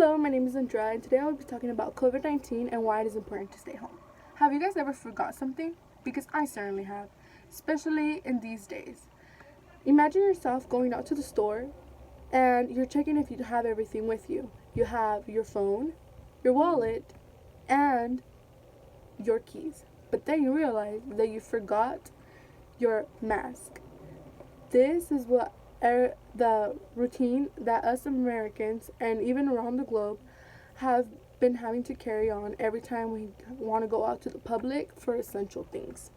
Hello, my name is Andrea, and today I will be talking about COVID-19 and why it is important to stay home. Have you guys ever forgot something? Because I certainly have, especially in these days. Imagine yourself going out to the store and you're checking if you have everything with you. You have your phone, your wallet, and your keys. But then you realize that you forgot your mask. This is what the routine that us Americans and even around the globe have been having to carry on every time we want to go out to the public for essential things.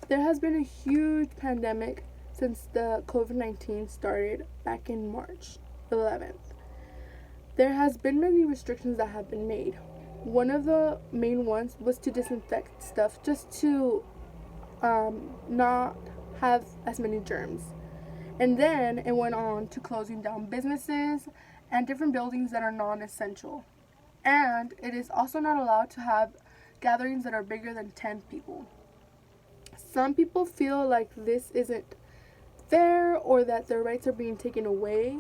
There has been a huge pandemic since the COVID-19 started back in March 11th. There has been many restrictions that have been made. One of the main ones was to disinfect stuff just to not have as many germs. And then it went on to closing down businesses and different buildings that are non-essential. And it is also not allowed to have gatherings that are bigger than 10 people. Some people feel like this isn't fair or that their rights are being taken away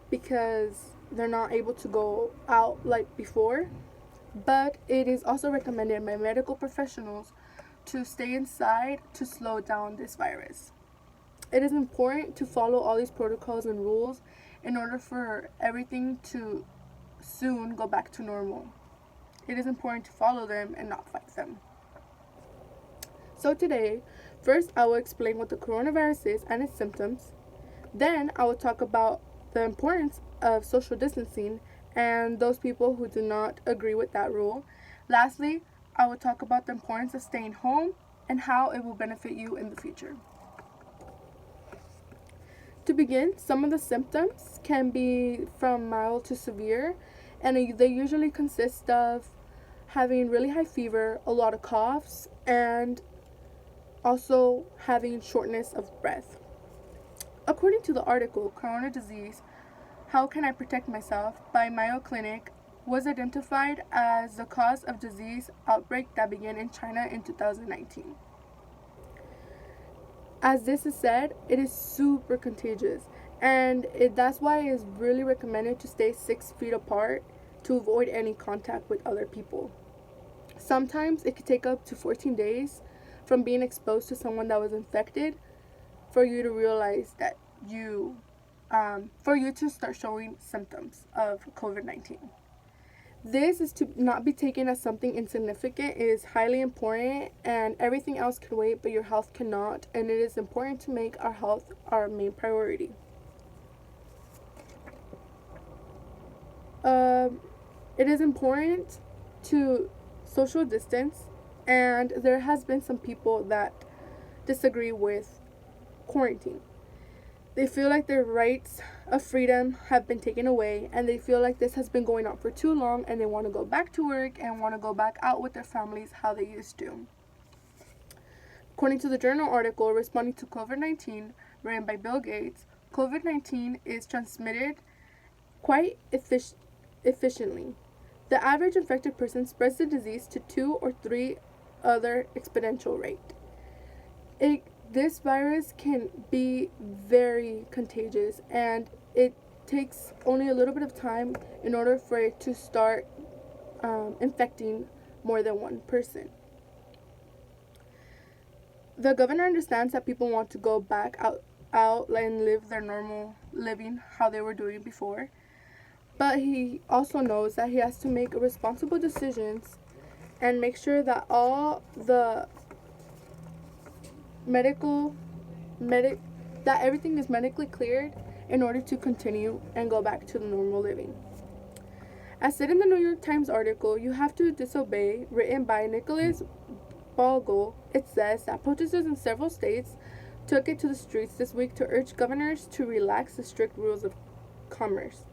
because they're not able to go out like before. But it is also recommended by medical professionals to stay inside to slow down this virus. It is important to follow all these protocols and rules in order for everything to soon go back to normal. It is important to follow them and not fight them. So today, first I will explain what the coronavirus is and its symptoms. Then I will talk about the importance of social distancing and those people who do not agree with that rule. Lastly, I will talk about the importance of staying home and how it will benefit you in the future. To begin, some of the symptoms can be from mild to severe, and they usually consist of having really high fever, a lot of coughs, and also having shortness of breath. According to the article, Corona Disease, How Can I Protect Myself by Mayo Clinic, was identified as the cause of disease outbreak that began in China in 2019. As this is said, it is super contagious, and that's why it is really recommended to stay 6 feet apart to avoid any contact with other people. Sometimes it could take up to 14 days from being exposed to someone that was infected for you to realize that for you to start showing symptoms of COVID-19. This is to not be taken as something insignificant. It is highly important, and everything else can wait, but your health cannot, and it is important to make our health our main priority. It is important to social distance, and there has been some people that disagree with quarantine. They feel like their rights of freedom have been taken away, and they feel like this has been going on for too long, and they want to go back to work and want to go back out with their families how they used to. According to the journal article responding to COVID-19 written by Bill Gates, COVID-19 is transmitted quite efficiently. The average infected person spreads the disease to 2 or 3 other exponential rate. This virus can be very contagious, and it takes only a little bit of time in order for it to start infecting more than one person. The governor understands that people want to go back out and live their normal living how they were doing before, but he also knows that he has to make responsible decisions and make sure that all the that everything is medically cleared in order to continue and go back to the normal living. As said in the New York Times article, You Have to Disobey, written by Nicholas Bogle, it says that protesters in several states took it to the streets this week to urge governors to relax the strict rules of commerce.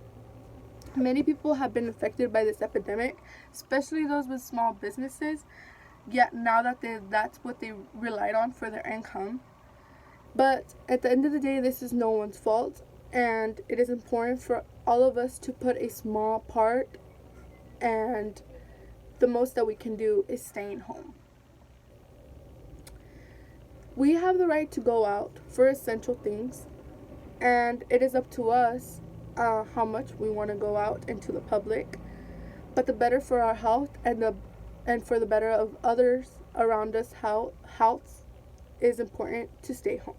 Many people have been affected by this epidemic, especially those with small businesses, yet now that that's what they relied on for their income. But at the end of the day, this is no one's fault, and it is important for all of us to put a small part, and the most that we can do is staying home. We have the right to go out for essential things, and it is up to us how much we want to go out into the public, but the better for our health and for the better of others around us health is important to stay home.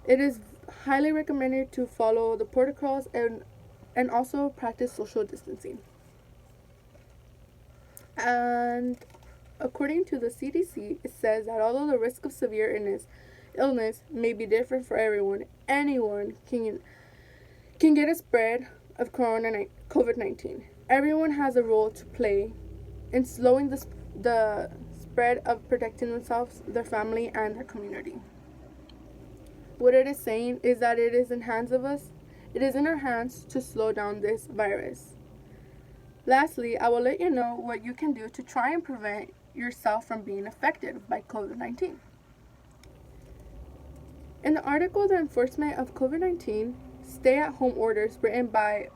It is highly recommended to follow the protocols and also practice social distancing. And according to the CDC, it says that although the risk of severe illness may be different for everyone, anyone can get a spread of COVID-19. Everyone has a role to play in slowing the spread of protecting themselves, their family, and their community. What it is saying is that it is in our hands to slow down this virus. Lastly, I will let you know what you can do to try and prevent yourself from being affected by COVID-19. In the article, The Enforcement of COVID-19 Stay-at-Home Orders, written by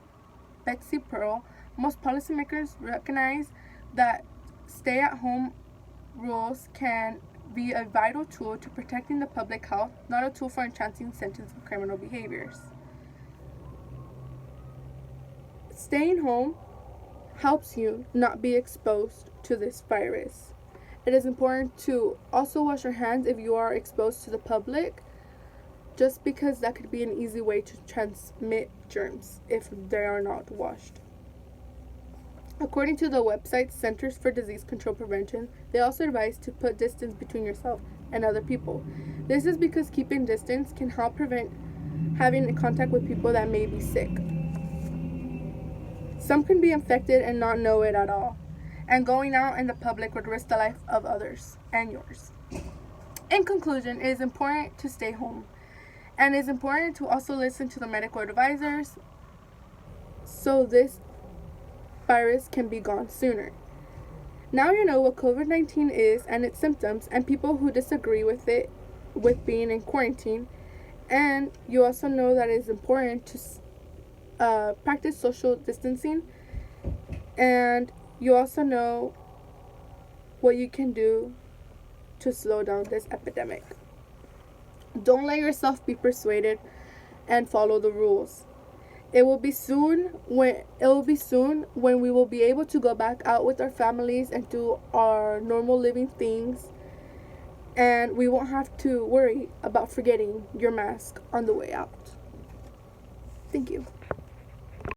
Betsy Pearl, most policymakers recognize that stay-at-home rules can be a vital tool to protecting the public health, not a tool for enhancing sentence of criminal behaviors. Staying home helps you not be exposed to this virus. It is important to also wash your hands if you are exposed to the public, just because that could be an easy way to transmit germs if they are not washed. According to the website Centers for Disease Control Prevention, they also advise to put distance between yourself and other people. This is because keeping distance can help prevent having contact with people that may be sick. Some can be infected and not know it at all, and going out in the public would risk the life of others and yours. In conclusion, it is important to stay home, and it is important to also listen to the medical advisors so this virus can be gone sooner. Now you know what COVID-19 is and its symptoms and people who disagree with it with being in quarantine, and you also know that it is important to practice social distancing, and you also know what you can do to slow down this epidemic. Don't let yourself be persuaded and follow the rules. It will be soon when we will be able to go back out with our families and do our normal living things, and we won't have to worry about forgetting your mask on the way out. Thank you.